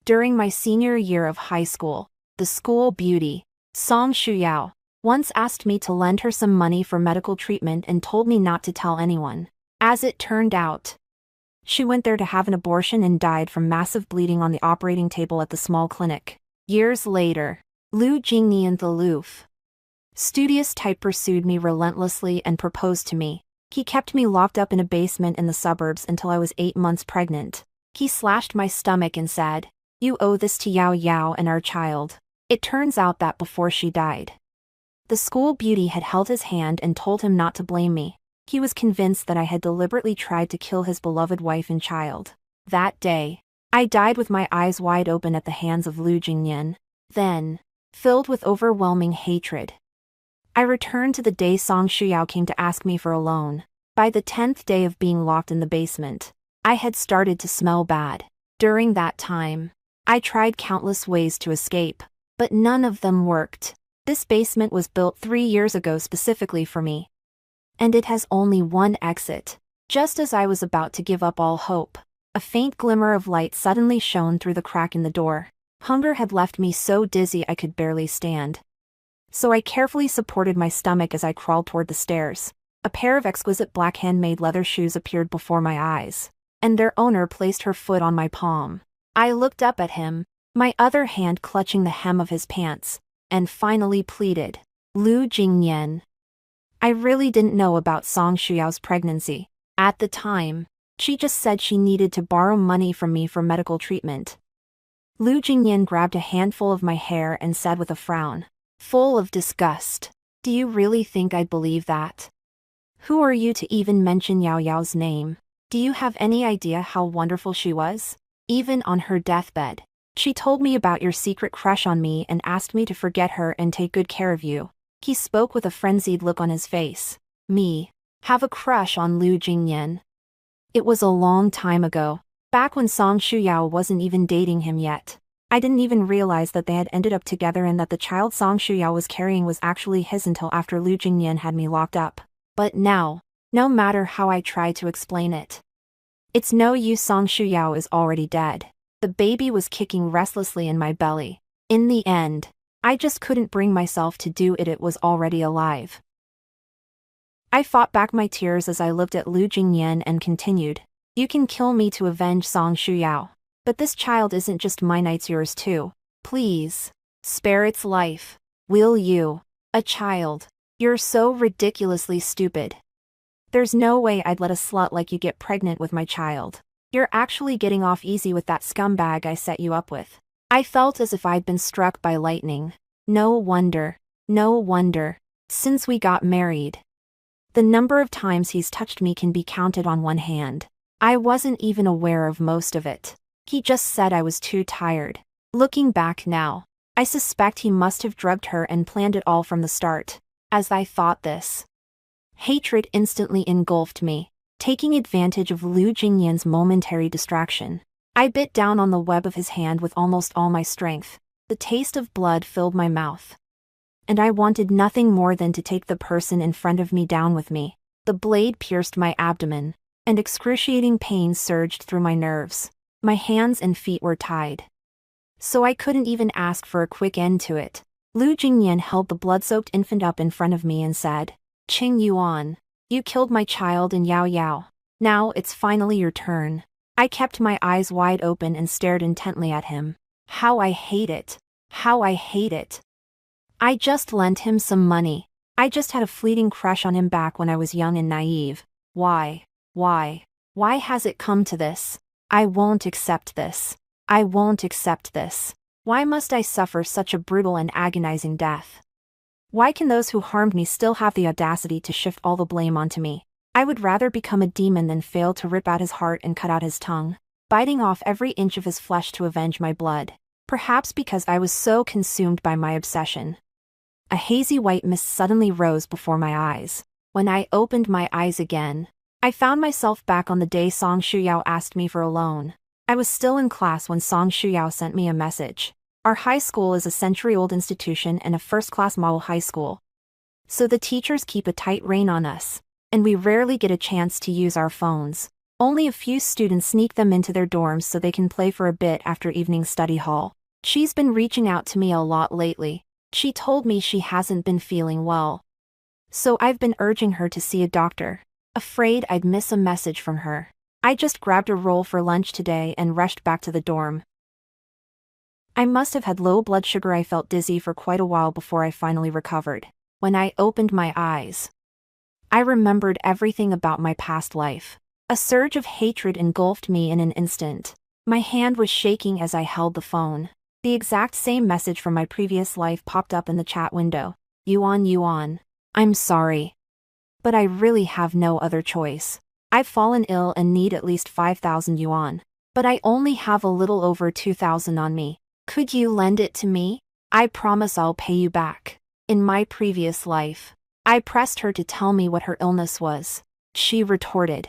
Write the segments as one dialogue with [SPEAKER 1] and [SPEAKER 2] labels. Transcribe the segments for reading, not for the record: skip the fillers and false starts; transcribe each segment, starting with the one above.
[SPEAKER 1] During my senior year of high school, the school beauty, Song Shuyao, once asked me to lend her some money for medical treatment and told me not to tell anyone. As it turned out, she went there to have an abortion and died from massive bleeding on the operating table at the small clinic. Years later, Lu Jingnian the aloof, studious type pursued me relentlessly and proposed to me. He kept me locked up in a basement in the suburbs until I was 8 months pregnant. He slashed my stomach and said, "You owe this to Yao Yao and our child." It turns out that before she died, the school beauty had held his hand and told him not to blame me. He was convinced that I had deliberately tried to kill his beloved wife and child. That day, I died with my eyes wide open at the hands of Lu Jingnian. Then, filled with overwhelming hatred, I returned to the day Song Shuyao came to ask me for a loan. By the 10th day of being locked in the basement, I had started to smell bad. During that time, I tried countless ways to escape, but none of them worked. This basement was built 3 years ago specifically for me, and it has only one exit. Just as I was about to give up all hope, a faint glimmer of light suddenly shone through the crack in the door. Hunger had left me so dizzy I could barely stand. So I carefully supported my stomach as I crawled toward the stairs. A pair of exquisite black handmade leather shoes appeared before my eyes, and their owner placed her foot on my palm. I looked up at him, my other hand clutching the hem of his pants, and finally pleaded, "Lu Jingnian." I really didn't know about Song Shuyao's pregnancy. At the time, she just said she needed to borrow money from me for medical treatment. Lu Jingnian grabbed a handful of my hair and said with a frown, full of disgust, "Do you really think I'd believe that? Who are you to even mention Yao Yao's name? Do you have any idea how wonderful she was? Even on her deathbed, she told me about your secret crush on me and asked me to forget her and take good care of you." He spoke with a frenzied look on his face. Me, have a crush on Lu Jingnian? It was a long time ago, back when Song Shuyao wasn't even dating him yet. I didn't even realize that they had ended up together and that the child Song Shuyao was carrying was actually his until after Lu Jingnian had me locked up. But now, no matter how I try to explain it, it's no use. Song Shuyao is already dead. The baby was kicking restlessly in my belly. In the end, I just couldn't bring myself to do it. It was already alive. I fought back my tears as I looked at Lu Jingnian and continued, "You can kill me to avenge Song Shuyao. But this child isn't just mine, it's yours too. Please, spare its life. Will you? A child. You're so ridiculously stupid. There's no way I'd let a slut like you get pregnant with my child. You're actually getting off easy with that scumbag I set you up with." I felt as if I'd been struck by lightning. No wonder. Since we got married, the number of times he's touched me can be counted on one hand. I wasn't even aware of most of it. He just said I was too tired. Looking back now, I suspect he must have drugged her and planned it all from the start. As I thought this, hatred instantly engulfed me. Taking advantage of Lu Jingnian's momentary distraction, I bit down on the web of his hand with almost all my strength. The taste of blood filled my mouth, and I wanted nothing more than to take the person in front of me down with me. The blade pierced my abdomen, and excruciating pain surged through my nerves. My hands and feet were tied, so I couldn't even ask for a quick end to it. Lu Jingnian held the blood-soaked infant up in front of me and said, "Qing Yuan, you killed my child and Yao Yao. Now it's finally your turn." I kept my eyes wide open and stared intently at him. How I hate it. I just lent him some money. I just had a fleeting crush on him back when I was young and naive. Why has it come to this? I won't accept this. Why must I suffer such a brutal and agonizing death? Why can those who harmed me still have the audacity to shift all the blame onto me? I would rather become a demon than fail to rip out his heart and cut out his tongue, biting off every inch of his flesh to avenge my blood. Perhaps because I was so consumed by my obsession. A hazy white mist suddenly rose before my eyes. When I opened my eyes again, I found myself back on the day Song Shuyao asked me for a loan. I was still in class when Song Shuyao sent me a message. Our high school is a century-old institution and a first-class model high school, so the teachers keep a tight rein on us, and we rarely get a chance to use our phones. Only a few students sneak them into their dorms so they can play for a bit after evening study hall. She's been reaching out to me a lot lately. She told me she hasn't been feeling well. So I've been urging her to see a doctor. Afraid I'd miss a message from her. I just grabbed a roll for lunch today and rushed back to the dorm. I must have had low blood sugar. I felt dizzy for quite a while before I finally recovered. When I opened my eyes, I remembered everything about my past life. A surge of hatred engulfed me in an instant. My hand was shaking as I held the phone. The exact same message from my previous life popped up in the chat window. Yuan. I'm sorry, but I really have no other choice. I've fallen ill and need at least 5,000 yuan. But I only have a little over 2,000 on me. Could you lend it to me? I promise I'll pay you back. In my previous life, I pressed her to tell me what her illness was. She retorted,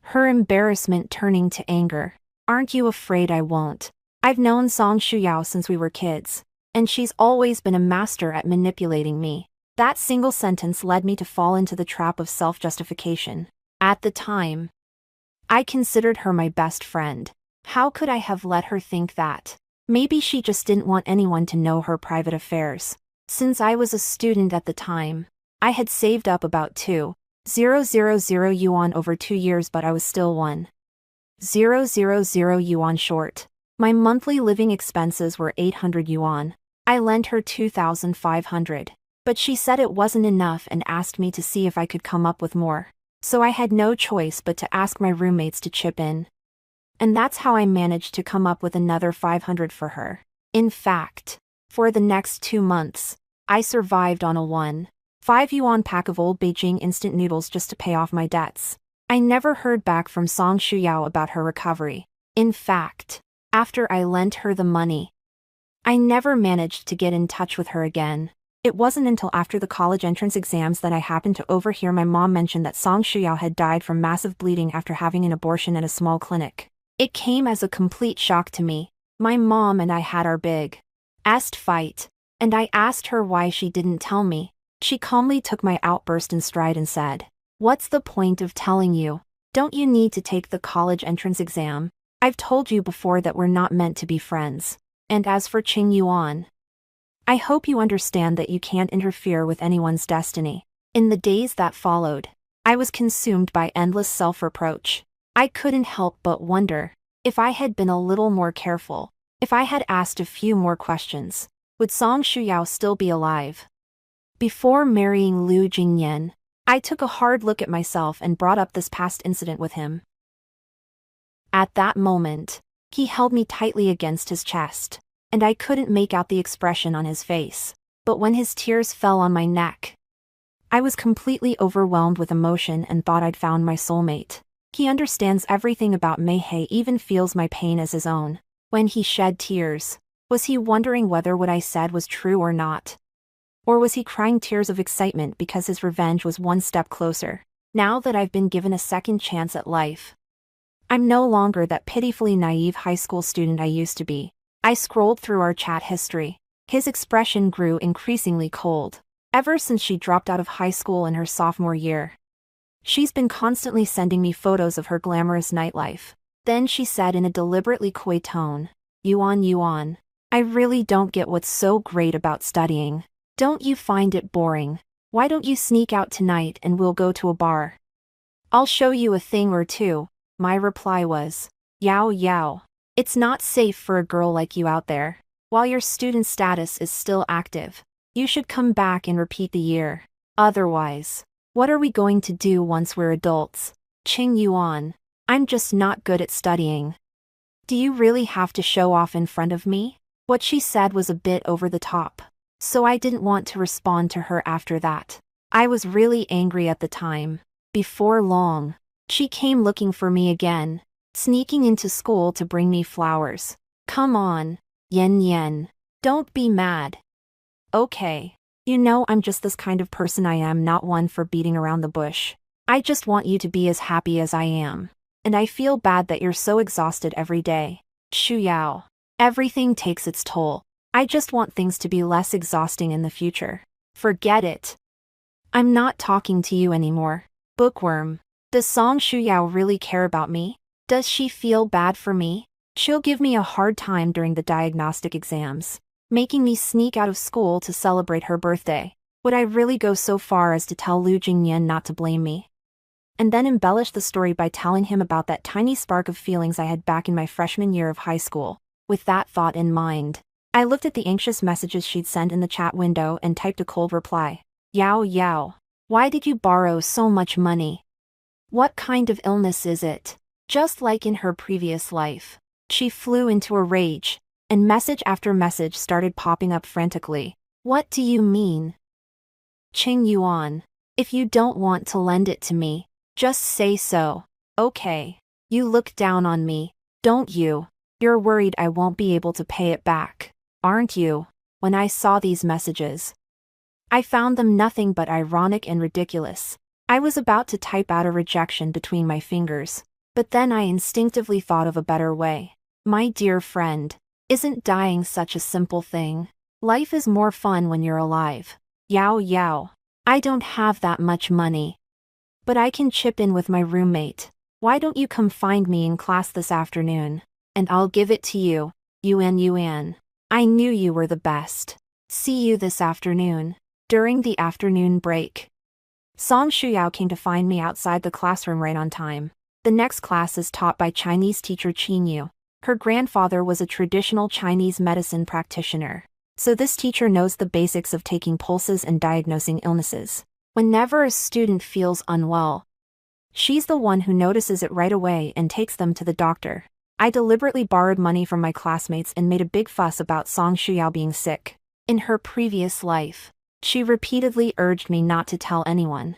[SPEAKER 1] her embarrassment turning to anger. Aren't you afraid I won't? I've known Song Shuyao since we were kids, and she's always been a master at manipulating me. That single sentence led me to fall into the trap of self-justification. At the time, I considered her my best friend. How could I have let her think that? Maybe she just didn't want anyone to know her private affairs. Since I was a student at the time, I had saved up about 2,000 yuan over 2 years, but I was still 1,000 yuan short. My monthly living expenses were 800 yuan. I lent her 2,500. But she said it wasn't enough and asked me to see if I could come up with more. So I had no choice but to ask my roommates to chip in. And that's how I managed to come up with another 500 for her. In fact, for the next 2 months, I survived on a 1.5 yuan pack of old Beijing instant noodles just to pay off my debts. I never heard back from Song Shuyao about her recovery. In fact, after I lent her the money, I never managed to get in touch with her again. It wasn't until after the college entrance exams that I happened to overhear my mom mention that Song Shuyao had died from massive bleeding after having an abortion at a small clinic. It came as a complete shock to me. My mom and I had our big-est fight, and I asked her why she didn't tell me. She calmly took my outburst in stride and said, "What's the point of telling you? Don't you need to take the college entrance exam? I've told you before that we're not meant to be friends. And as for Qing Yuan, I hope you understand that you can't interfere with anyone's destiny." In the days that followed, I was consumed by endless self-reproach. I couldn't help but wonder, if I had been a little more careful, if I had asked a few more questions, would Song Shuyao still be alive? Before marrying Lu Jingyan, I took a hard look at myself and brought up this past incident with him. At that moment, he held me tightly against his chest, and I couldn't make out the expression on his face. But when his tears fell on my neck, I was completely overwhelmed with emotion and thought I'd found my soulmate. He understands everything about Mei He, even feels my pain as his own. When he shed tears, was he wondering whether what I said was true or not? Or was he crying tears of excitement because his revenge was one step closer? Now that I've been given a second chance at life, I'm no longer that pitifully naive high school student I used to be. I scrolled through our chat history. His expression grew increasingly cold. Ever since she dropped out of high school in her sophomore year, she's been constantly sending me photos of her glamorous nightlife. Then she said in a deliberately coy tone, Yuan, I really don't get what's so great about studying. Don't you find it boring? Why don't you sneak out tonight and we'll go to a bar? I'll show you a thing or two." My reply was, Yao. It's not safe for a girl like you out there. While your student status is still active, you should come back and repeat the year. Otherwise, what are we going to do once we're adults? Qing Yuan, I'm just not good at studying. Do you really have to show off in front of me? What she said was a bit over the top, so I didn't want to respond to her after that. I was really angry at the time. Before long, she came looking for me again, sneaking into school to bring me flowers. Come on, Yen, don't be mad. Okay. You know I'm just this kind of person. I am not one for beating around the bush. I just want you to be as happy as I am. And I feel bad that you're so exhausted every day. Shuyao, everything takes its toll. I just want things to be less exhausting in the future. Forget it. I'm not talking to you anymore. Bookworm. Does Song Shuyao really care about me? Does she feel bad for me? She'll give me a hard time during the diagnostic exams, making me sneak out of school to celebrate her birthday. Would I really go so far as to tell Lu Jingyan not to blame me? And then embellish the story by telling him about that tiny spark of feelings I had back in my freshman year of high school. With that thought in mind, I looked at the anxious messages she'd sent in the chat window and typed a cold reply. Yao Yao. Why did you borrow so much money? What kind of illness is it? Just like in her previous life. She flew into a rage, and message after message started popping up frantically. What do you mean? Qing Yuan. If you don't want to lend it to me, just say so. Okay. You look down on me, don't you? You're worried I won't be able to pay it back, aren't you? When I saw these messages, I found them nothing but ironic and ridiculous. I was about to type out a rejection between my fingers, but then I instinctively thought of a better way. My dear friend, isn't dying such a simple thing? Life is more fun when you're alive. Yao Yao. I don't have that much money, but I can chip in with my roommate. Why don't you come find me in class this afternoon, and I'll give it to you. Yuan. I knew you were the best. See you this afternoon. During the afternoon break, Song Shuyao came to find me outside the classroom right on time. The next class is taught by Chinese teacher Qin Yu. Her grandfather was a traditional Chinese medicine practitioner, so this teacher knows the basics of taking pulses and diagnosing illnesses. Whenever a student feels unwell, she's the one who notices it right away and takes them to the doctor. I deliberately borrowed money from my classmates and made a big fuss about Song Shuyao being sick. In her previous life, she repeatedly urged me not to tell anyone.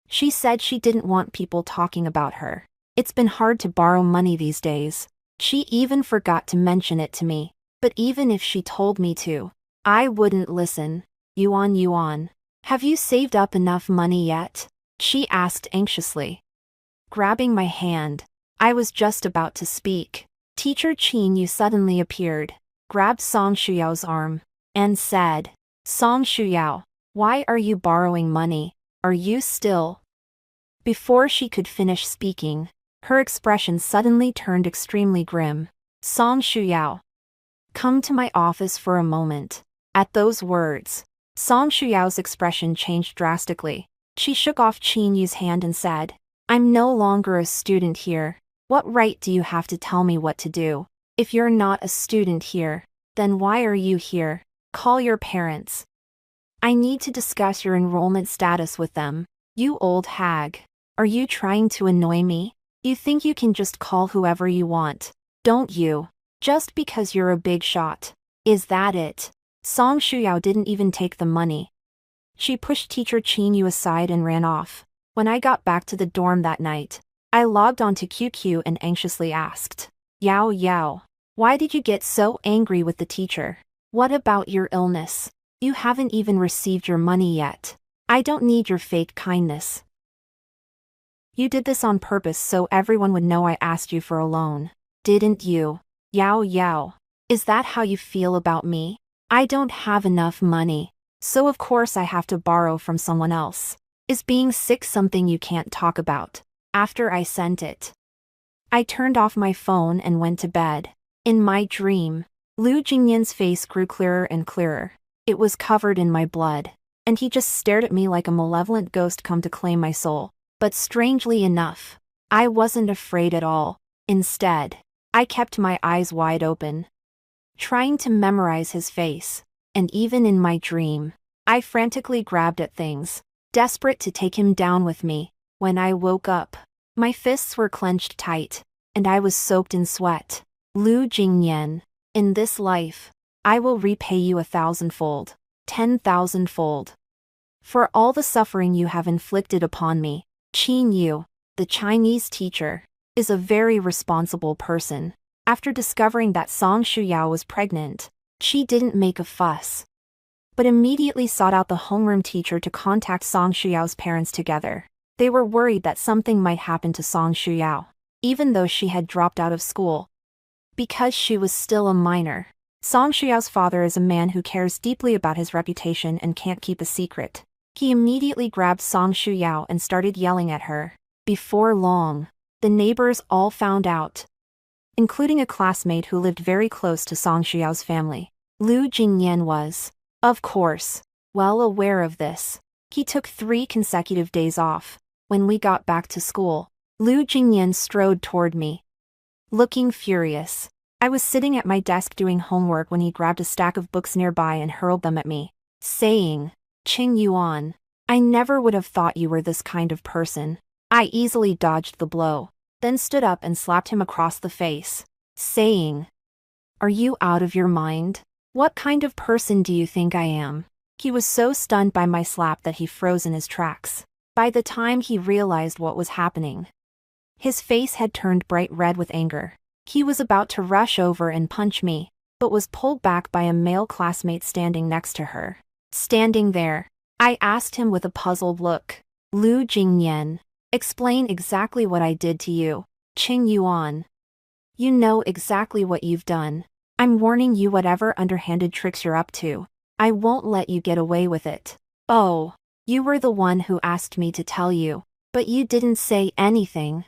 [SPEAKER 1] She said she didn't want people talking about her. It's been hard to borrow money these days. She even forgot to mention it to me. But even if she told me to, I wouldn't listen. Yuan. Have you saved up enough money yet? She asked anxiously. Grabbing my hand, I was just about to speak. Teacher Qin Yu suddenly appeared, grabbed Song Shuyao's arm, and said, Song Shuyao, why are you borrowing money? Are you still? Before she could finish speaking, her expression suddenly turned extremely grim. Song Shuyao, come to my office for a moment. At those words, Song Shuyao's expression changed drastically. She shook off Qin Yu's hand and said, I'm no longer a student here. What right do you have to tell me what to do? If you're not a student here, then why are you here? Call your parents. I need to discuss your enrollment status with them. You old hag. Are you trying to annoy me? You think you can just call whoever you want, don't you? Just because you're a big shot. Is that it? Song Shuyao didn't even take the money. She pushed teacher Qin Yu aside and ran off. When I got back to the dorm that night, I logged onto QQ and anxiously asked, Yao, why did you get so angry with the teacher? What about your illness? You haven't even received your money yet. I don't need your fake kindness. You did this on purpose so everyone would know I asked you for a loan, didn't you? Yao, is that how you feel about me? I don't have enough money, so of course I have to borrow from someone else. Is being sick something you can't talk about? After I sent it, I turned off my phone and went to bed. In my dream, Lu Jingyan's face grew clearer and clearer. It was covered in my blood, and he just stared at me like a malevolent ghost come to claim my soul. But strangely enough, I wasn't afraid at all. Instead, I kept my eyes wide open, trying to memorize his face, and even in my dream, I frantically grabbed at things, desperate to take him down with me. When I woke up, my fists were clenched tight, and I was soaked in sweat. Lu Jingyan, in this life, I will repay you 1,000-fold, 10,000-fold, for all the suffering you have inflicted upon me. Qin Yu, the Chinese teacher, is a very responsible person. After discovering that Song Shuyao was pregnant, she didn't make a fuss, but immediately sought out the homeroom teacher to contact Song Shuyao's parents together. They were worried that something might happen to Song Shuyao, even though she had dropped out of school. Because she was still a minor, Song Shuyao's father is a man who cares deeply about his reputation and can't keep a secret. He immediately grabbed Song Shuyao and started yelling at her. Before long, the neighbors all found out, including a classmate who lived very close to Song Shuyao's family. Lu Jingyan was, of course, well aware of this. He took 3 consecutive days off. When we got back to school, Lu Jingyan strode toward me, looking furious. I was sitting at my desk doing homework when he grabbed a stack of books nearby and hurled them at me, saying, "Qing Yuan, I never would have thought you were this kind of person." I easily dodged the blow, then stood up and slapped him across the face, saying, "Are you out of your mind? What kind of person do you think I am?" He was so stunned by my slap that he froze in his tracks. By the time he realized what was happening, his face had turned bright red with anger. He was about to rush over and punch me, but was pulled back by a male classmate standing next to her. Standing there, I asked him with a puzzled look, "Lu Jingyan, explain exactly what I did to you, Qing Yuan. You know exactly what you've done. I'm warning you, whatever underhanded tricks you're up to, I won't let you get away with it." "Oh, you were the one who asked me to tell you, but you didn't say anything.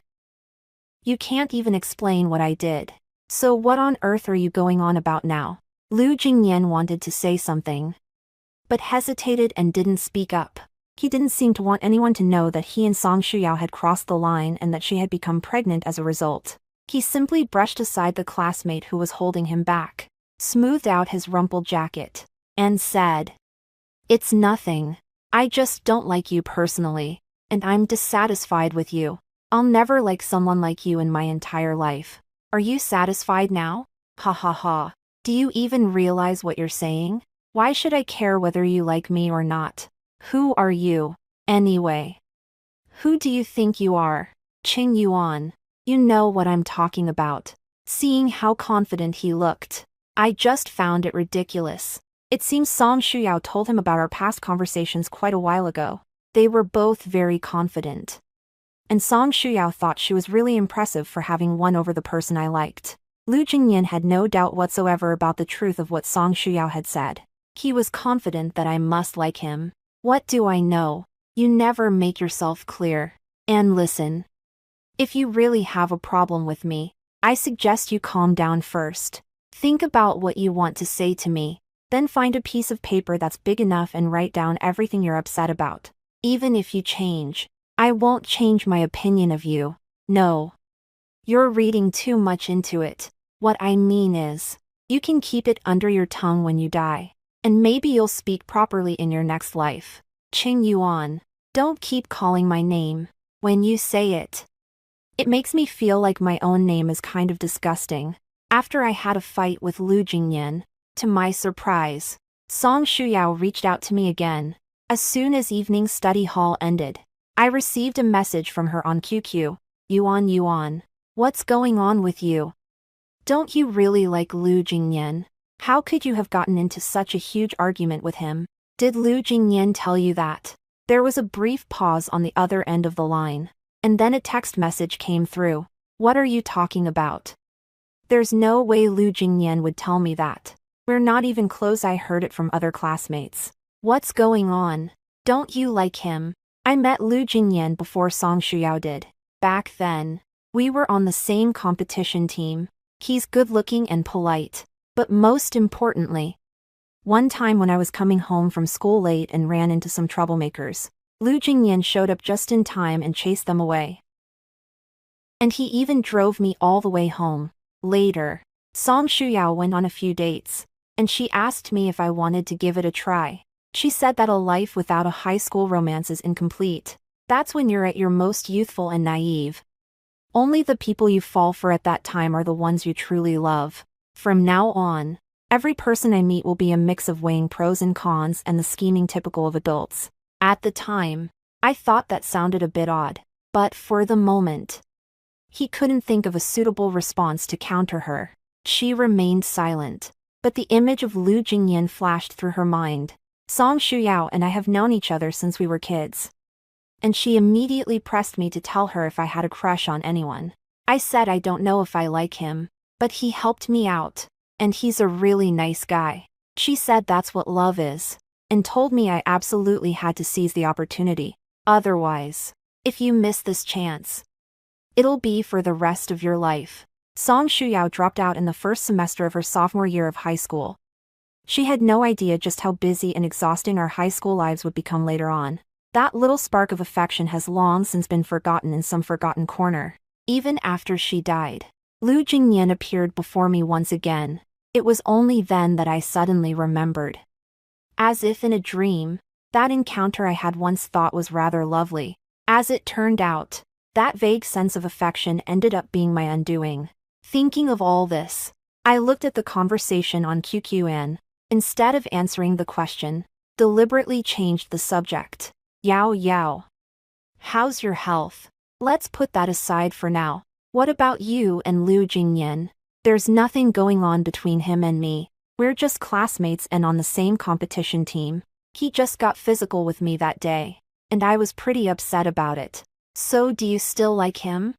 [SPEAKER 1] You can't even explain what I did. So what on earth are you going on about now?" Lu Jingyan wanted to say something, but hesitated and didn't speak up. He didn't seem to want anyone to know that he and Song Shuyao had crossed the line and that she had become pregnant as a result. He simply brushed aside the classmate who was holding him back, smoothed out his rumpled jacket, and said, "It's nothing. I just don't like you personally, and I'm dissatisfied with you. I'll never like someone like you in my entire life. Are you satisfied now? Ha ha ha. Do you even realize what you're saying? Why should I care whether you like me or not? Who are you, anyway? Who do you think you are, Qing Yuan? You know what I'm talking about." Seeing how confident he looked, I just found it ridiculous. It seems Song Shuyao told him about our past conversations quite a while ago. They were both very confident, and Song Shuyao thought she was really impressive for having won over the person I liked. Lu Jingyan had no doubt whatsoever about the truth of what Song Shuyao had said. He was confident that I must like him. What do I know? You never make yourself clear. And listen. If you really have a problem with me, I suggest you calm down first. Think about what you want to say to me, then find a piece of paper that's big enough and write down everything you're upset about. Even if you change, I won't change my opinion of you. No. You're reading too much into it. What I mean is, you can keep it under your tongue when you die, and maybe you'll speak properly in your next life. Qing Yuan, don't keep calling my name when you say it. It makes me feel like my own name is kind of disgusting. After I had a fight with Lu Jingyan, to my surprise, Song Shuyao reached out to me again. As soon as evening study hall ended, I received a message from her on QQ. Yuan, what's going on with you? Don't you really like Lu Jingyan? How could you have gotten into such a huge argument with him? Did Lu Jingyan tell you that?" There was a brief pause on the other end of the line, and then a text message came through. "What are you talking about? There's no way Lu Jingyan would tell me that. We're not even close. I heard it from other classmates. What's going on? Don't you like him?" I met Lu Jingyan before Song Shuyao did. Back then, we were on the same competition team. He's good-looking and polite. But most importantly, one time when I was coming home from school late and ran into some troublemakers, Lu Jingyan showed up just in time and chased them away. And he even drove me all the way home. Later, Song Shuyao went on a few dates, and she asked me if I wanted to give it a try. She said that a life without a high school romance is incomplete. That's when you're at your most youthful and naive. Only the people you fall for at that time are the ones you truly love. From now on, every person I meet will be a mix of weighing pros and cons and the scheming typical of adults. At the time, I thought that sounded a bit odd, but for the moment, he couldn't think of a suitable response to counter her. She remained silent, but the image of Lu Jingyan flashed through her mind. Song Shuyao and I have known each other since we were kids. And she immediately pressed me to tell her if I had a crush on anyone. I said I don't know if I like him, but he helped me out, and he's a really nice guy. She said that's what love is, and told me I absolutely had to seize the opportunity. Otherwise, If you miss this chance, it'll be for the rest of your life. Song Shuyao dropped out in the first semester of her sophomore year of high school. She had no idea just how busy and exhausting our high school lives would become later on. That little spark of affection has long since been forgotten in some forgotten corner. Even after she died, Lu Jingyan appeared before me once again. It was only then that I suddenly remembered. As if in a dream, that encounter I had once thought was rather lovely. As it turned out, that vague sense of affection ended up being my undoing. Thinking of all this, I looked at the conversation on QQ and, instead of answering the question, deliberately changed the subject. Yao Yao. How's your health? Let's put that aside for now. What about you and Lu Jingyan? There's nothing going on between him and me. We're just classmates and on the same competition team. He just got physical with me that day, and I was pretty upset about it. So do you still like him?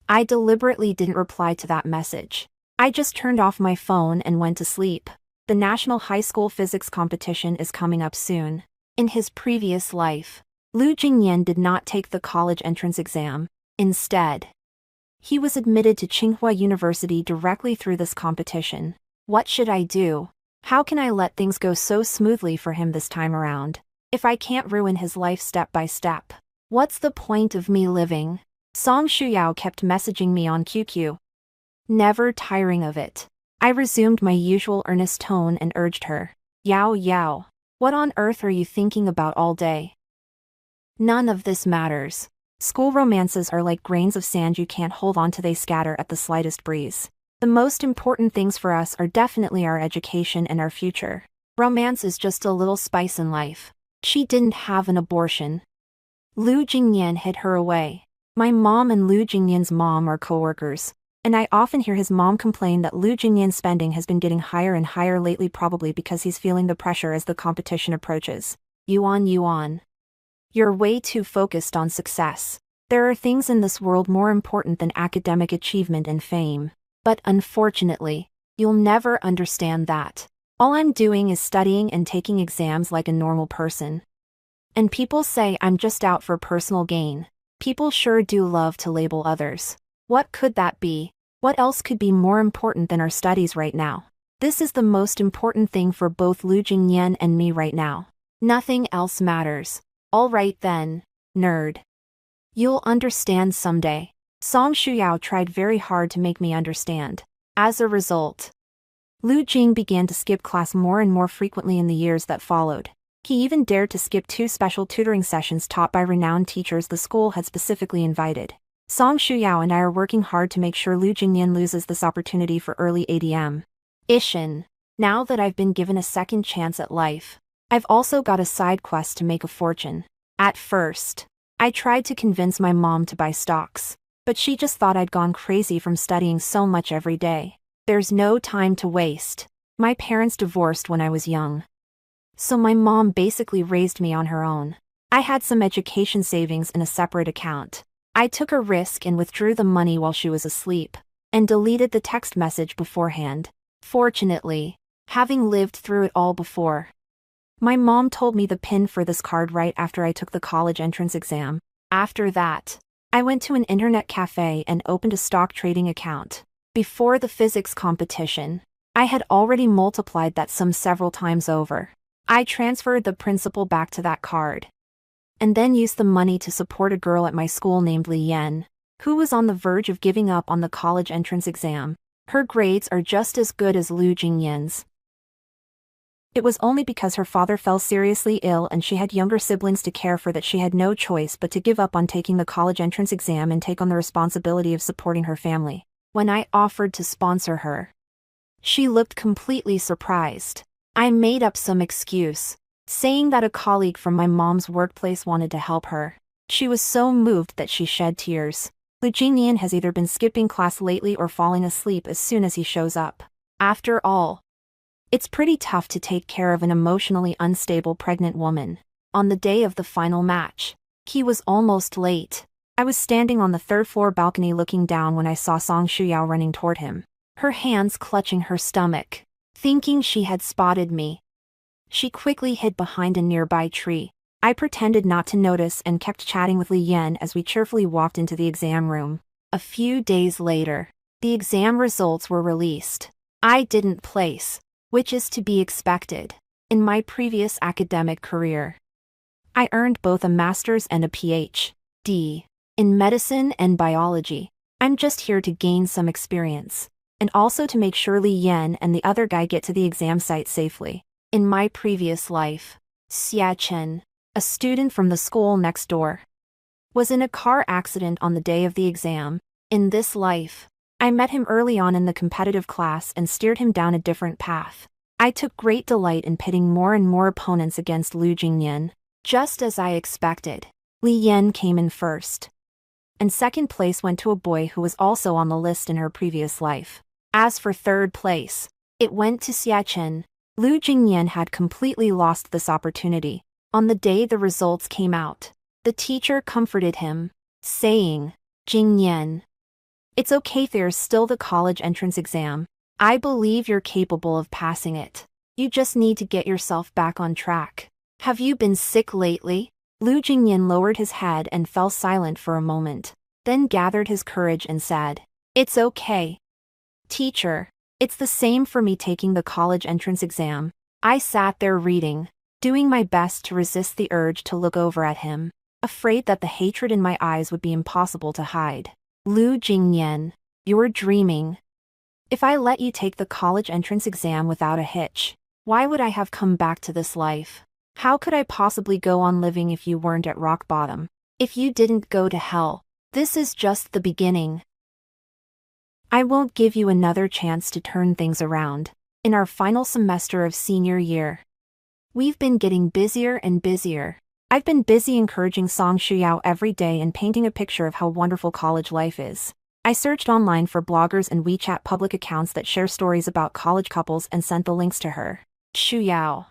[SPEAKER 1] I deliberately didn't reply to that message. I just turned off my phone and went to sleep. The National High School Physics competition is coming up soon. In his previous life, Lu Jingyan did not take the college entrance exam. Instead, he was admitted to Tsinghua University directly through this competition. What should I do? How can I let things go so smoothly for him this time around? If I can't ruin his life step by step, what's the point of me living? Song Shuyao kept messaging me on QQ. Never tiring of it, I resumed my usual earnest tone and urged her. Yao Yao. What on earth are you thinking about all day? None of this matters. School romances are like grains of sand you can't hold on to, they scatter at the slightest breeze. The most important things for us are definitely our education and our future. Romance is just a little spice in life. She didn't have an abortion. Lu Jingyan hid her away. My mom and Lu Jingyan's mom are co-workers, and I often hear his mom complain that Lu Jingyan's spending has been getting higher and higher lately, probably because he's feeling the pressure as the competition approaches. Yuan. You're way too focused on success. There are things in this world more important than academic achievement and fame. But unfortunately, you'll never understand that. All I'm doing is studying and taking exams like a normal person. And people say I'm just out for personal gain. People sure do love to label others. What could that be? What else could be more important than our studies right now? This is the most important thing for both Lu Jingyan and me right now. Nothing else matters. All right then, nerd. You'll understand someday. Song Shuyao tried very hard to make me understand. As a result, Lu Jing began to skip class more and more frequently in the years that followed. He even dared to skip 2 special tutoring sessions taught by renowned teachers the school had specifically invited. Song Shuyao and I are working hard to make sure Lu Jingyan loses this opportunity for early ADM. Ishin. Now that I've been given a second chance at life, I've also got a side quest to make a fortune. At first, I tried to convince my mom to buy stocks, but she just thought I'd gone crazy from studying so much every day. There's no time to waste. My parents divorced when I was young, so my mom basically raised me on her own. I had some education savings in a separate account. I took a risk and withdrew the money while she was asleep, and deleted the text message beforehand. Fortunately, having lived through it all before, my mom told me the PIN for this card right after I took the college entrance exam. After that, I went to an internet cafe and opened a stock trading account. Before the physics competition, I had already multiplied that sum several times over. I transferred the principal back to that card, and then used the money to support a girl at my school named Li Yan, who was on the verge of giving up on the college entrance exam. Her grades are just as good as Lu Jingyan's. It was only because her father fell seriously ill and she had younger siblings to care for that she had no choice but to give up on taking the college entrance exam and take on the responsibility of supporting her family. When I offered to sponsor her, she looked completely surprised. I made up some excuse, saying that a colleague from my mom's workplace wanted to help her. She was so moved that she shed tears. Lu Jingyan has either been skipping class lately or falling asleep as soon as he shows up. After all, it's pretty tough to take care of an emotionally unstable pregnant woman. On the day of the final match, he was almost late. I was standing on the 3rd floor balcony looking down when I saw Song Shuyao running toward him, her hands clutching her stomach. Thinking she had spotted me, she quickly hid behind a nearby tree. I pretended not to notice and kept chatting with Li Yan as we cheerfully walked into the exam room. A few days later, the exam results were released. I didn't place, which is to be expected. In my previous academic career, I earned both a master's and a PhD in medicine and biology. I'm just here to gain some experience, and also to make sure Li Yan and the other guy get to the exam site safely. In my previous life, Xia Chen, a student from the school next door, was in a car accident on the day of the exam. In this life, I met him early on in the competitive class and steered him down a different path. I took great delight in pitting more and more opponents against Lu Jingyan. Just as I expected, Li Yan came in first, and second place went to a boy who was also on the list in her previous life. As for third place, it went to Xia Chen. Lu Jingyan had completely lost this opportunity. On the day the results came out, the teacher comforted him, saying, "Jingyan, it's okay, there's still the college entrance exam. I believe you're capable of passing it. You just need to get yourself back on track. Have you been sick lately?" Lu Jingyan lowered his head and fell silent for a moment, then gathered his courage and said, "It's okay, teacher. It's the same for me taking the college entrance exam." I sat there reading, doing my best to resist the urge to look over at him, afraid that the hatred in my eyes would be impossible to hide. "Lu Jingyan, you're dreaming. If I let you take the college entrance exam without a hitch, why would I have come back to this life? How could I possibly go on living if you weren't at rock bottom? If you didn't go to hell, this is just the beginning. I won't give you another chance to turn things around." In our final semester of senior year, we've been getting busier and busier. I've been busy encouraging Song Shuyao every day and painting a picture of how wonderful college life is. I searched online for bloggers and WeChat public accounts that share stories about college couples and sent the links to her. "Shuyao,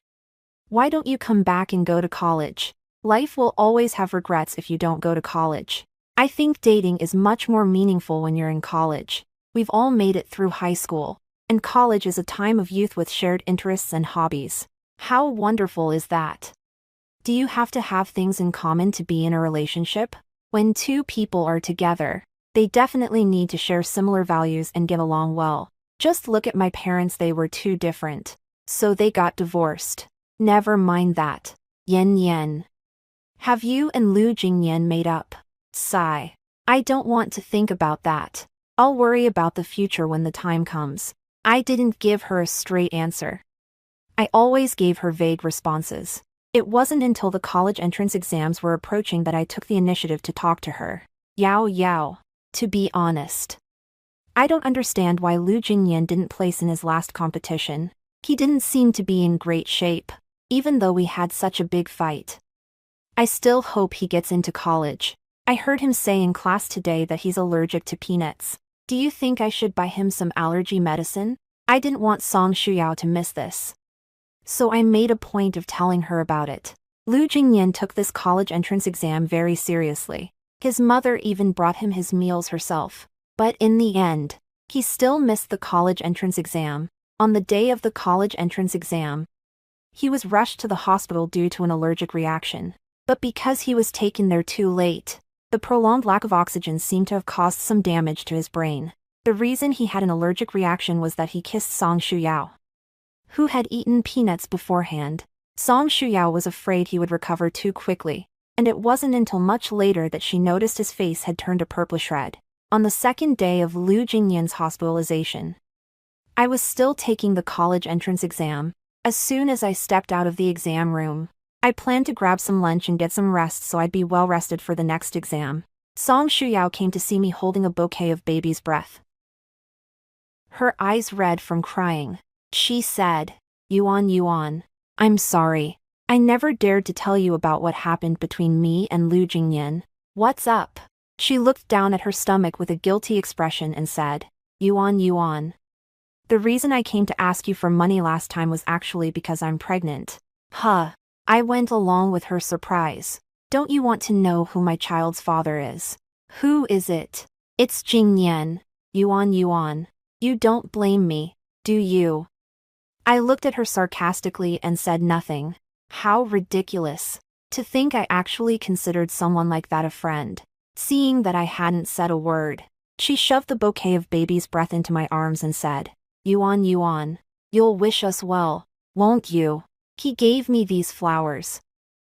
[SPEAKER 1] why don't you come back and go to college? Life will always have regrets if you don't go to college. I think dating is much more meaningful when you're in college. We've all made it through high school, and college is a time of youth with shared interests and hobbies. How wonderful is that? Do you have to have things in common to be in a relationship? When two people are together, they definitely need to share similar values and get along well. Just look at my parents, they were too different, so they got divorced. Never mind that. Yen Yen. Have you and Lu Jingyan made up?" Sigh. "I don't want to think about that. I'll worry about the future when the time comes." I didn't give her a straight answer. I always gave her vague responses. It wasn't until the college entrance exams were approaching that I took the initiative to talk to her. "Yao Yao, to be honest, I don't understand why Lu Jingyan didn't place in his last competition. He didn't seem to be in great shape, even though we had such a big fight. I still hope he gets into college. I heard him say in class today that he's allergic to peanuts. Do you think I should buy him some allergy medicine?" I didn't want Song Shuyao to miss this, so I made a point of telling her about it. Lu Jingyan took this college entrance exam very seriously. His mother even brought him his meals herself. But in the end, he still missed the college entrance exam. On the day of the college entrance exam, he was rushed to the hospital due to an allergic reaction. But because he was taken there too late, the prolonged lack of oxygen seemed to have caused some damage to his brain. The reason he had an allergic reaction was that he kissed Song Shuyao, who had eaten peanuts beforehand. Song Shuyao was afraid he would recover too quickly, and it wasn't until much later that she noticed his face had turned a purplish red. On the second day of Lu Jingyan's hospitalization, I was still taking the college entrance exam. As soon as I stepped out of the exam room, I planned to grab some lunch and get some rest so I'd be well rested for the next exam. Song Shuyao came to see me holding a bouquet of baby's breath, her eyes red from crying. She said, Yuan Yuan, "I'm sorry. I never dared to tell you about what happened between me and Lu Jingyan. What's up?" She looked down at her stomach with a guilty expression and said, Yuan Yuan, "The reason I came to ask you for money last time was actually because I'm pregnant." Huh. I went along with her surprise. "Don't you want to know who my child's father is?" "Who is it?" "It's Jingyan." Yuan Yuan. "You don't blame me, do you?" I looked at her sarcastically and said nothing. How ridiculous. To think I actually considered someone like that a friend. Seeing that I hadn't said a word, she shoved the bouquet of baby's breath into my arms and said, Yuan, you'll wish us well, won't you? He gave me these flowers.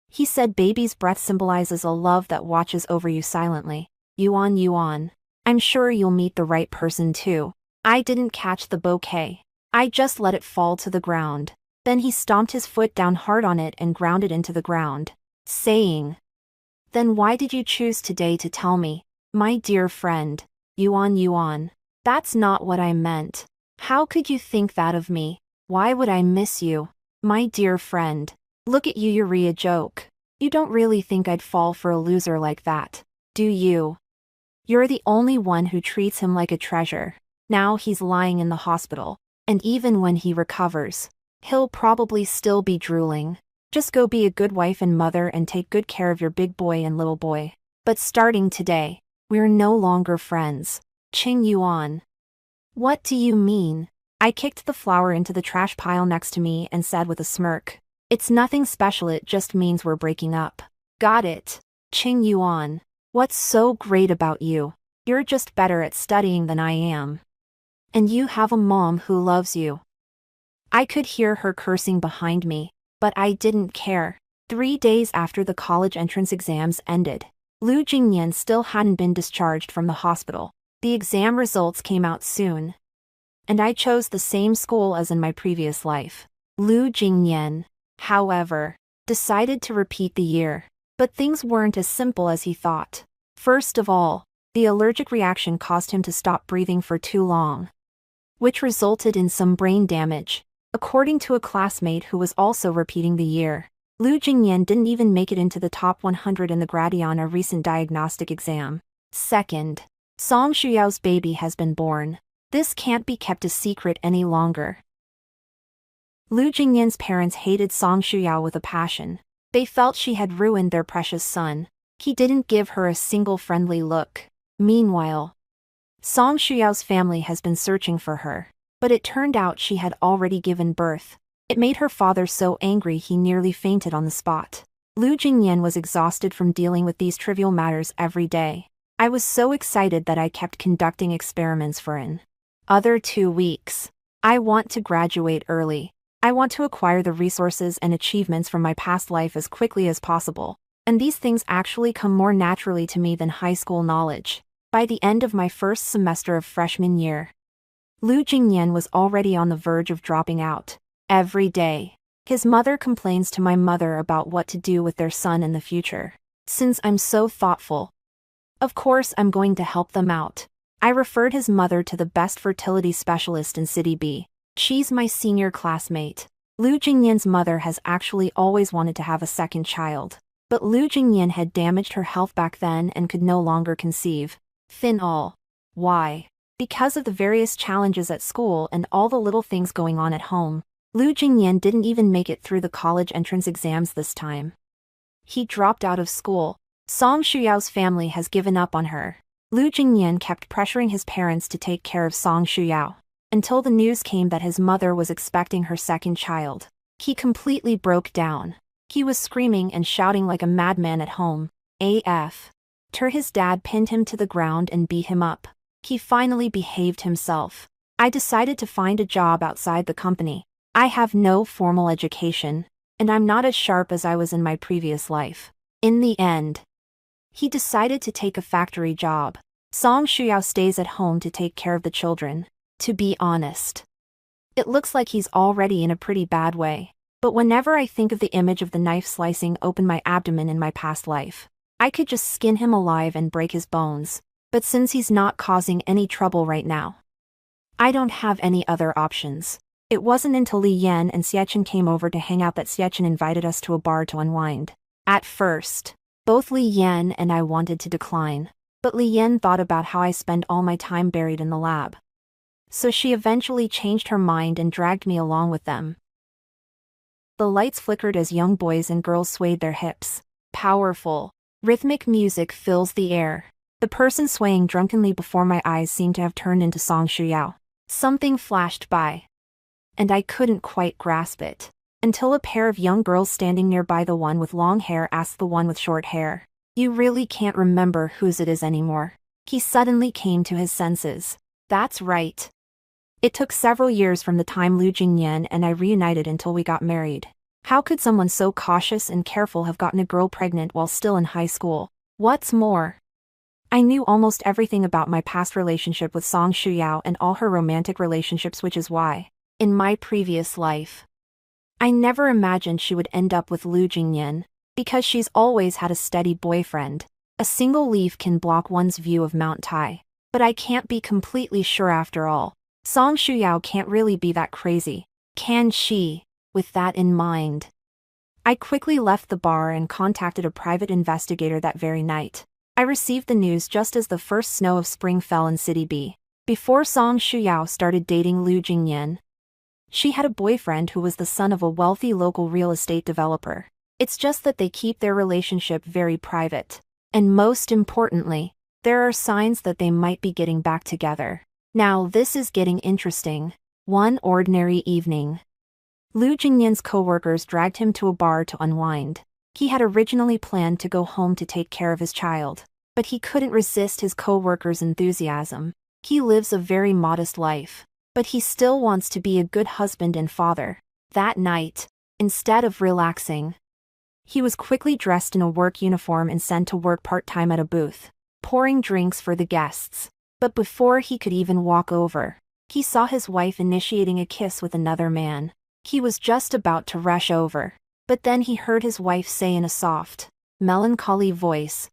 [SPEAKER 1] He said baby's breath symbolizes a love that watches over you silently. Yuan, I'm sure you'll meet the right person too. I didn't catch the bouquet. I just let it fall to the ground. Then he stomped his foot down hard on it and ground it into the ground, saying, Then why did you choose today to tell me, my dear friend? Yuan, that's not what I meant. How could you think that of me? Why would I miss you? My dear friend. Look at you, you're a joke. You don't really think I'd fall for a loser like that, do you? You're the only one who treats him like a treasure. Now he's lying in the hospital, and even when he recovers, he'll probably still be drooling. Just go be a good wife and mother and take good care of your big boy and little boy. But starting today, we're no longer friends. Qing Yuan. What do you mean? I kicked the flower into the trash pile next to me and said with a smirk, It's nothing special, it just means we're breaking up. Got it. Qing Yuan. What's so great about you? You're just better at studying than I am. And you have a mom who loves you. I could hear her cursing behind me, but I didn't care. 3 days after the college entrance exams ended, Lu Jingyan still hadn't been discharged from the hospital. The exam results came out soon, and I chose the same school as in my previous life. Lu Jingyan, however, decided to repeat the year, but things weren't as simple as he thought. First of all, the allergic reaction caused him to stop breathing for too long, which resulted in some brain damage. According to a classmate who was also repeating the year, Lu Jingyan didn't even make it into the top 100 in the Gradion, a recent diagnostic exam. Second, Song Shuyao's baby has been born. This can't be kept a secret any longer. Lu Jingyan's parents hated Song Shuyao with a passion. They felt she had ruined their precious son. He didn't give her a single friendly look. Meanwhile, Song Shuyao's family has been searching for her, but it turned out she had already given birth. It made her father so angry he nearly fainted on the spot. Lu Jingyan was exhausted from dealing with these trivial matters every day. I was so excited that I kept conducting experiments for an other 2 weeks. I want to graduate early. I want to acquire the resources and achievements from my past life as quickly as possible, and these things actually come more naturally to me than high school knowledge. By the end of my first semester of freshman year, Lu Jingyan was already on the verge of dropping out. Every day, his mother complains to my mother about what to do with their son in the future. Since I'm so thoughtful, of course I'm going to help them out. I referred his mother to the best fertility specialist in City B. She's my senior classmate. Lu Jingyan's mother has actually always wanted to have a second child, but Lu Jingyan had damaged her health back then and could no longer conceive. Why? Because of the various challenges at school and all the little things going on at home, Lu Jingyan didn't even make it through the college entrance exams this time. He dropped out of school. Song Shuyao's family has given up on her. Lu Jingyan kept pressuring his parents to take care of Song Shuyao, until the news came that his mother was expecting her second child. He completely broke down. He was screaming and shouting like a madman at home. His dad pinned him to the ground and beat him up. He finally behaved himself. I decided to find a job outside the company. I have no formal education, and I'm not as sharp as I was in my previous life. In the end, he decided to take a factory job. Song Shuyao stays at home to take care of the children. To be honest, it looks like he's already in a pretty bad way. But whenever I think of the image of the knife slicing open my abdomen in my past life, I could just skin him alive and break his bones. But since he's not causing any trouble right now, I don't have any other options. It wasn't until Li Yan and Xiachen came over to hang out that Xiachen invited us to a bar to unwind. At first, both Li Yan and I wanted to decline, but Li Yan thought about how I spend all my time buried in the lab. So she eventually changed her mind and dragged me along with them. The lights flickered as young boys and girls swayed their hips. Powerful, rhythmic music fills the air. The person swaying drunkenly before my eyes seemed to have turned into Song Shuyao. Something flashed by, and I couldn't quite grasp it. until a pair of young girls standing nearby the one with long hair asked the one with short hair, "You really can't remember whose it is anymore?" He suddenly came to his senses. That's right. It took several years from the time Lu Jingyan and I reunited until we got married. How could someone so cautious and careful have gotten a girl pregnant while still in high school? What's more, I knew almost everything about my past relationship with Song Shuyao and all her romantic relationships, which is why, in my previous life, I never imagined she would end up with Lu Jingyan, because she's always had a steady boyfriend. A single leaf can block one's view of Mount Tai. But I can't be completely sure after all. Song Shuyao can't really be that crazy, can she? With that in mind, I quickly left the bar and contacted a private investigator that very night. I received the news just as the first snow of spring fell in City B. Before Song Shuyao started dating Lu Jingyan, she had a boyfriend who was the son of a wealthy local real estate developer. It's just that they keep their relationship very private. And most importantly, there are signs that they might be getting back together. Now this is getting interesting. One ordinary evening, Lu Jingyan's co-workers dragged him to a bar to unwind. He had originally planned to go home to take care of his child, but he couldn't resist his co-workers' enthusiasm. He lives a very modest life, but he still wants to be a good husband and father. That night, instead of relaxing, he was quickly dressed in a work uniform and sent to work part-time at a booth, pouring drinks for the guests. But before he could even walk over, he saw his wife initiating a kiss with another man. He was just about to rush over, but then he heard his wife say in a soft, melancholy voice,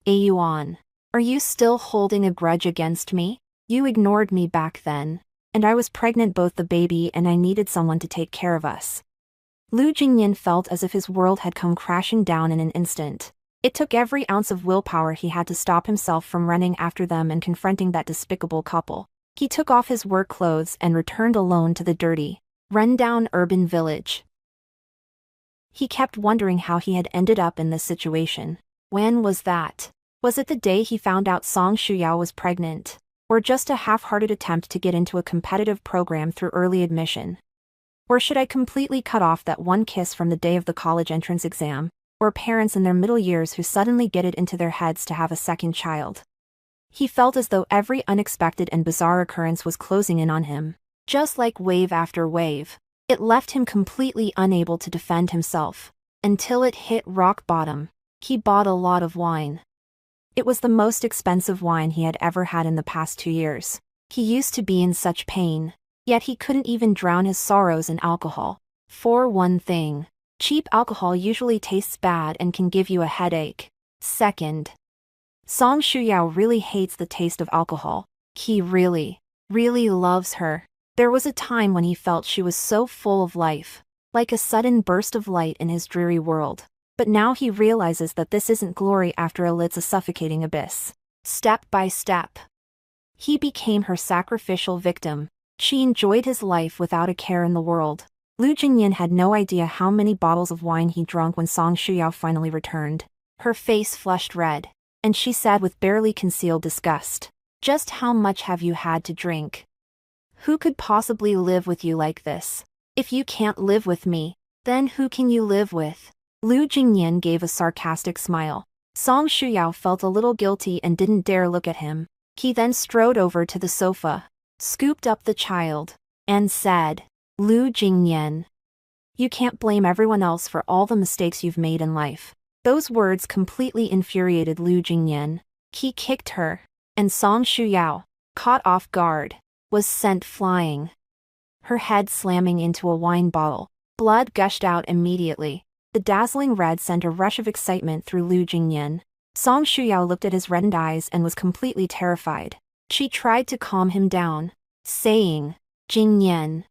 [SPEAKER 1] "Yuan, are you still holding a grudge against me? You ignored me back then, and I was pregnant both the baby and I needed someone to take care of us." Lu Jingyan felt as if his world had come crashing down in an instant. It took every ounce of willpower he had to stop himself from running after them and confronting that despicable couple. He took off his work clothes and returned alone to the dirty, run-down urban village. He kept wondering how he had ended up in this situation. When was that? Was it the day he found out Song Shuyao was pregnant? Or just a half-hearted attempt to get into a competitive program through early admission? Or should I completely cut off that one kiss from the day of the college entrance exam? Or parents in their middle years who suddenly get it into their heads to have a second child? He felt as though every unexpected and bizarre occurrence was closing in on him. Just like wave after wave, it left him completely unable to defend himself. Until it hit rock bottom. He bought a lot of wine. It was the most expensive wine he had ever had in the past 2 years. He used to be in such pain, yet he couldn't even drown his sorrows in alcohol. For one thing, cheap alcohol usually tastes bad and can give you a headache. Second, Song Shuyao really hates the taste of alcohol. He really loves her. There was a time when he felt she was so full of life, like a sudden burst of light in his dreary world. But now he realizes that this isn't glory after all, it's a suffocating abyss. Step by step, he became her sacrificial victim. She enjoyed his life without a care in the world. Lu Jingyan had no idea how many bottles of wine he drank when Song Shuyao finally returned. Her face flushed red, and she said with barely concealed disgust, "Just how much have you had to drink? Who could possibly live with you like this? If you can't live with me, then who can you live with?" Lu Jingyan gave a sarcastic smile. Song Shuyao felt a little guilty and didn't dare look at him. He then strode over to the sofa, scooped up the child, and said, "Lu Jingyan, you can't blame everyone else for all the mistakes you've made in life." Those words completely infuriated Lu Jingyan. He kicked her, and Song Shuyao, caught off guard, was sent flying, her head slamming into a wine bottle. Blood gushed out immediately. The dazzling red sent a rush of excitement through Lu Jingyan. Song Shuyao looked at his reddened eyes and was completely terrified. She tried to calm him down, saying, "Jingyan,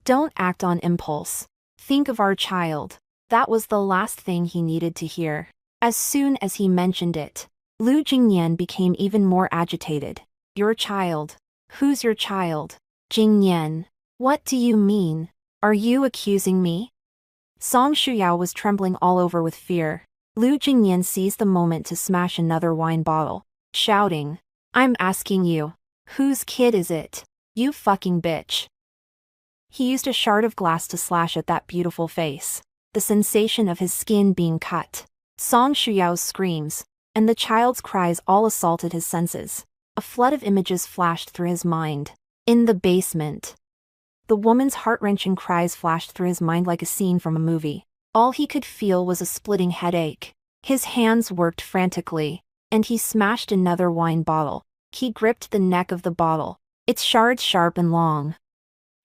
[SPEAKER 1] don't act on impulse. Think of our child." That was the last thing he needed to hear. As soon as he mentioned it, Lu Jingyan became even more agitated. "Your child? Who's your child? Jingyan, what do you mean? Are you accusing me?" Song Shuyao was trembling all over with fear. Lu Jingyan seized the moment to smash another wine bottle, shouting, "I'm asking you, whose kid is it? You fucking bitch." He used a shard of glass to slash at that beautiful face. The sensation of his skin being cut, Song Shuyao's screams, and the child's cries all assaulted his senses. A flood of images flashed through his mind. In the basement, the woman's heart-wrenching cries flashed through his mind like a scene from a movie. All he could feel was a splitting headache. His hands worked frantically, and he smashed another wine bottle. He gripped the neck of the bottle, its shards sharp and long.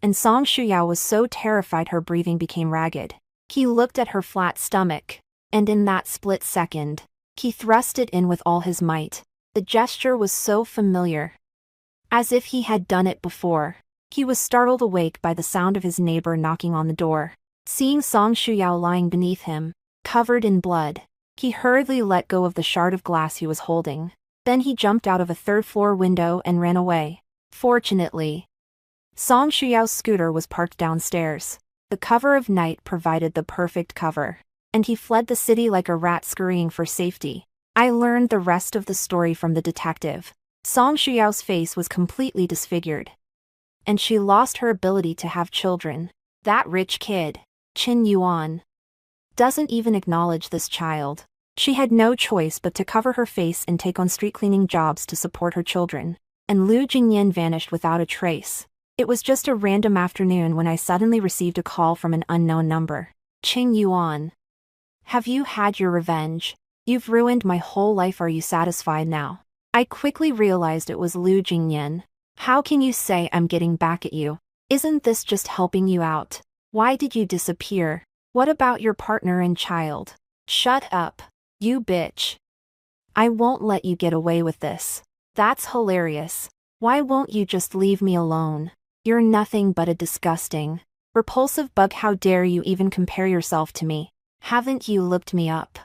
[SPEAKER 1] And Song Shuyao was so terrified her breathing became ragged. He looked at her flat stomach, and in that split second, he thrust it in with all his might. The gesture was so familiar, as if he had done it before. He was startled awake by the sound of his neighbor knocking on the door. Seeing Song Shuyao lying beneath him, covered in blood, he hurriedly let go of the shard of glass he was holding. Then he jumped out of a third-floor window and ran away. Fortunately, Song Shuyao's scooter was parked downstairs. The cover of night provided the perfect cover, and he fled the city like a rat scurrying for safety. I learned the rest of the story from the detective. Song Shuyao's face was completely disfigured, and she lost her ability to have children. That rich kid, Qin Yuan, doesn't even acknowledge this child. She had no choice but to cover her face and take on street cleaning jobs to support her children. And Lu Jingyan vanished without a trace. It was just a random afternoon when I suddenly received a call from an unknown number. Qing Yuan, have you had your revenge? You've ruined my whole life. Are you satisfied now? I quickly realized it was Lu Jingyan. How can you say I'm getting back at you? Isn't this just helping you out? Why did you disappear? What about your partner and child? Shut up, you bitch. I won't let you get away with this. That's hilarious. Why won't you just leave me alone? You're nothing but a disgusting, repulsive bug. How dare you even compare yourself to me? Haven't you looked me up?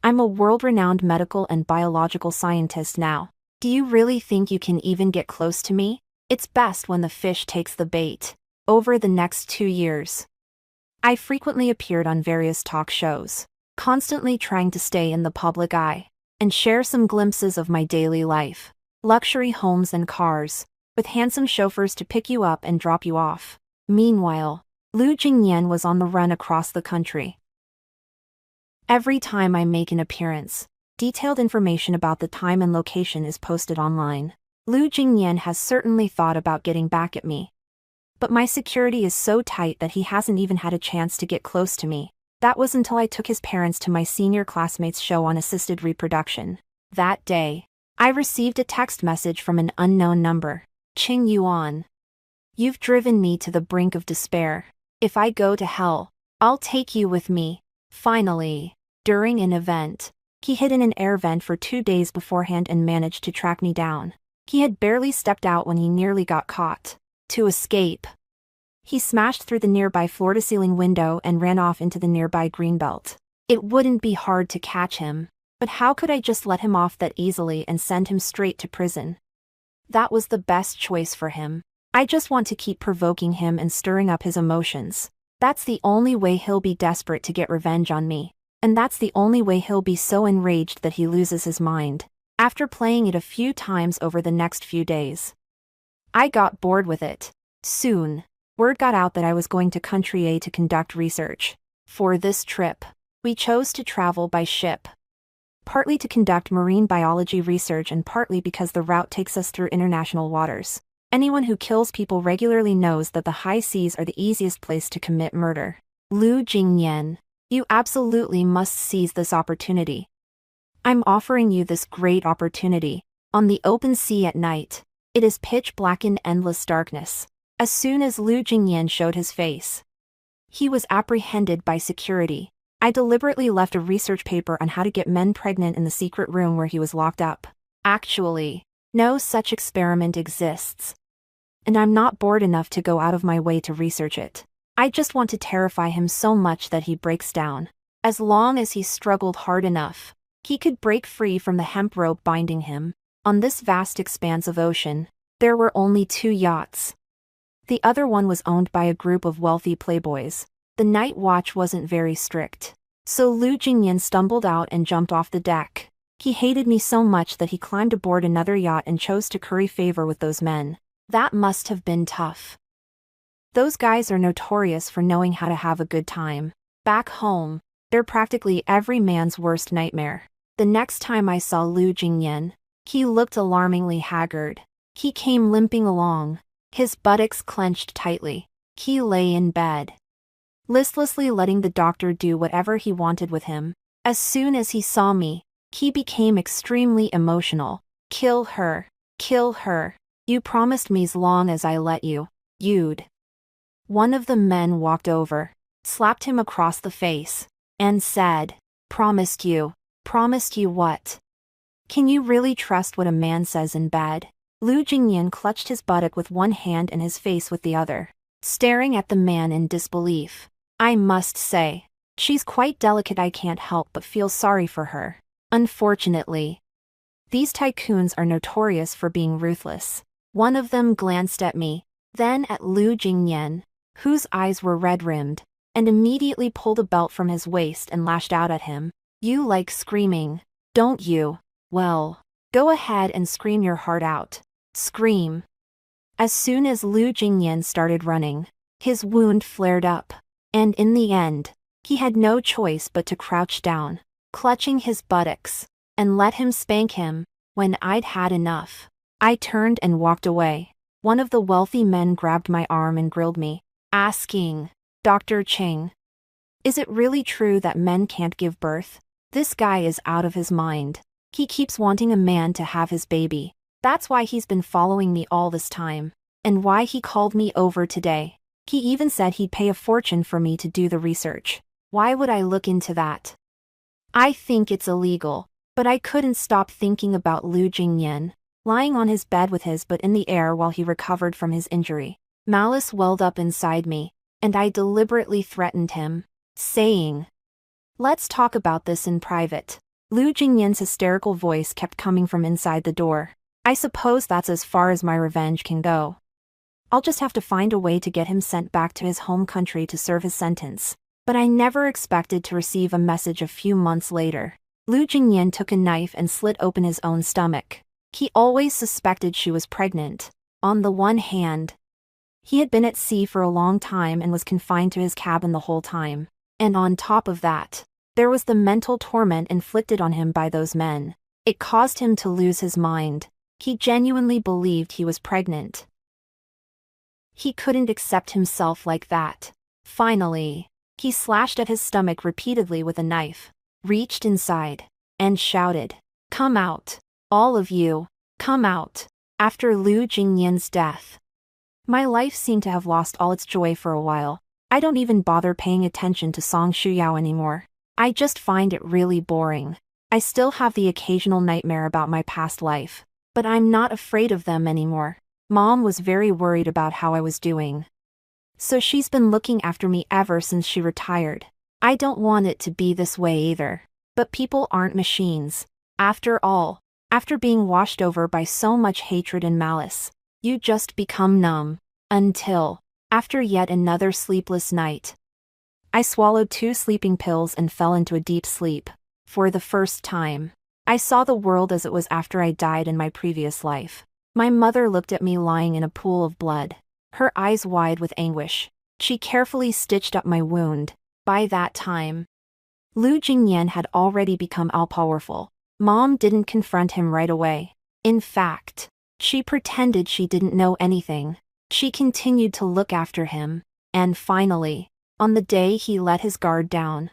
[SPEAKER 1] I'm a world-renowned medical and biological scientist now. Do you really think you can even get close to me? It's best when the fish takes the bait. Over the next 2 years, I frequently appeared on various talk shows, constantly trying to stay in the public eye and share some glimpses of my daily life. Luxury homes and cars, with handsome chauffeurs to pick you up and drop you off. Meanwhile, Lu Jingyan was on the run across the country. Every time I make an appearance, detailed information about the time and location is posted online. Lu Jingyan has certainly thought about getting back at me, but my security is so tight that he hasn't even had a chance to get close to me. That was until I took his parents to my senior classmate's show on assisted reproduction. That day, I received a text message from an unknown number. Qing Yuan, you've driven me to the brink of despair. If I go to hell, I'll take you with me. Finally, during an event, he hid in an air vent for 2 days beforehand and managed to track me down. He had barely stepped out when he nearly got caught. To escape, he smashed through the nearby floor-to-ceiling window and ran off into the nearby greenbelt. It wouldn't be hard to catch him, but how could I just let him off that easily and send him straight to prison? That was the best choice for him. I just want to keep provoking him and stirring up his emotions. That's the only way he'll be desperate to get revenge on me. And that's the only way he'll be so enraged that he loses his mind. After playing it a few times over the next few days, I got bored with it. Soon, word got out that I was going to Country A to conduct research. For this trip, we chose to travel by ship, partly to conduct marine biology research and partly because the route takes us through international waters. Anyone who kills people regularly knows that the high seas are the easiest place to commit murder. Lu Jingyan, you absolutely must seize this opportunity. I'm offering you this great opportunity. On the open sea at night, it is pitch black in endless darkness. As soon as Lu Jingyan showed his face, he was apprehended by security. I deliberately left a research paper on how to get men pregnant in the secret room where he was locked up. Actually, no such experiment exists, and I'm not bored enough to go out of my way to research it. I just want to terrify him so much that he breaks down. As long as he struggled hard enough, he could break free from the hemp rope binding him. On this vast expanse of ocean, there were only 2 yachts. The other one was owned by a group of wealthy playboys. The night watch wasn't very strict, so Lu Jingyan stumbled out and jumped off the deck. He hated me so much that he climbed aboard another yacht and chose to curry favor with those men. That must have been tough. Those guys are notorious for knowing how to have a good time. Back home, they're practically every man's worst nightmare. The next time I saw Lu Jingyan, he looked alarmingly haggard. He came limping along, his buttocks clenched tightly. He lay in bed, listlessly letting the doctor do whatever he wanted with him. As soon as he saw me, he became extremely emotional. Kill her. Kill her. You promised me as long as I let you, you'd. One of the men walked over, slapped him across the face, and said, promised you. Promised you what? Can you really trust what a man says in bed? Lu Jingyan clutched his buttock with one hand and his face with the other, staring at the man in disbelief. I must say, she's quite delicate. I can't help but feel sorry for her. Unfortunately, these tycoons are notorious for being ruthless. One of them glanced at me, then at Lu Jingyan, whose eyes were red-rimmed, and immediately pulled a belt from his waist and lashed out at him. You like screaming, don't you? Well, go ahead and scream your heart out. Scream. As soon as Lu Jingyan started running, his wound flared up, and in the end, he had no choice but to crouch down, clutching his buttocks, and let him spank him. When I'd had enough, I turned and walked away. One of the wealthy men grabbed my arm and grilled me, asking, Dr. Cheng, is it really true that men can't give birth? This guy is out of his mind. He keeps wanting a man to have his baby. That's why he's been following me all this time, and why he called me over today. He even said he'd pay a fortune for me to do the research. Why would I look into that? I think it's illegal. But I couldn't stop thinking about Lu Jingyan, lying on his bed with his butt in the air while he recovered from his injury. Malice welled up inside me, and I deliberately threatened him, saying, let's talk about this in private. Lu Jingyan's hysterical voice kept coming from inside the door. I suppose that's as far as my revenge can go. I'll just have to find a way to get him sent back to his home country to serve his sentence. But I never expected to receive a message a few months later. Lu Jingyan took a knife and slit open his own stomach. He always suspected she was pregnant. On the one hand, he had been at sea for a long time and was confined to his cabin the whole time. And on top of that, there was the mental torment inflicted on him by those men. It caused him to lose his mind. He genuinely believed he was pregnant. He couldn't accept himself like that. Finally, he slashed at his stomach repeatedly with a knife, reached inside, and shouted, come out. All of you, come out. After Lu Jingyan's death, my life seemed to have lost all its joy for a while. I don't even bother paying attention to Song Shuyao anymore. I just find it really boring. I still have the occasional nightmare about my past life, but I'm not afraid of them anymore. Mom was very worried about how I was doing, so she's been looking after me ever since she retired. I don't want it to be this way either. But people aren't machines. After all, after being washed over by so much hatred and malice, you just become numb. Until, after yet another sleepless night, I swallowed 2 sleeping pills and fell into a deep sleep. For the first time, I saw the world as it was after I died in my previous life. My mother looked at me lying in a pool of blood, her eyes wide with anguish. She carefully stitched up my wound. By that time, Lu Jingyan had already become all-powerful. Mom didn't confront him right away. In fact, she pretended she didn't know anything. She continued to look after him, and finally, on the day he let his guard down,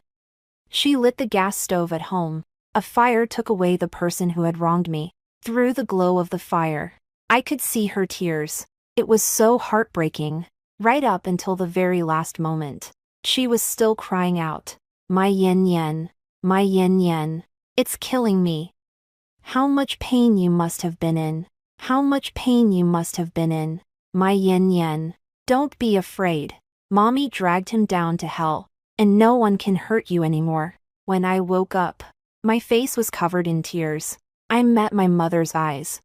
[SPEAKER 1] she lit the gas stove at home. A fire took away the person who had wronged me. Through the glow of the fire, I could see her tears. It was so heartbreaking, right up until the very last moment. She was still crying out, my yin yen, my yin yen, it's killing me. How much pain you must have been in. How much pain you must have been in. My yin yen, don't be afraid. Mommy dragged him down to hell, and no one can hurt you anymore. When I woke up, my face was covered in tears. I met my mother's eyes,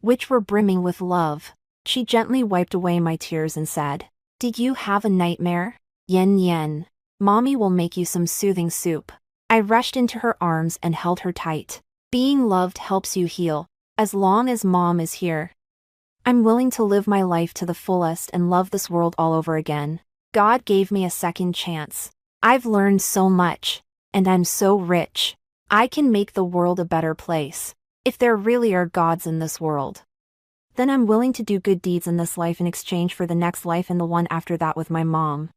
[SPEAKER 1] which were brimming with love. She gently wiped away my tears and said, did you have a nightmare? Yen yen, Mommy will make you some soothing soup. I rushed into her arms and held her tight. Being loved helps you heal, as long as Mom is here. I'm willing to live my life to the fullest and love this world all over again. God gave me a second chance. I've learned so much, and I'm so rich. I can make the world a better place. If there really are gods in this world, then I'm willing to do good deeds in this life in exchange for the next life and the one after that with my mom.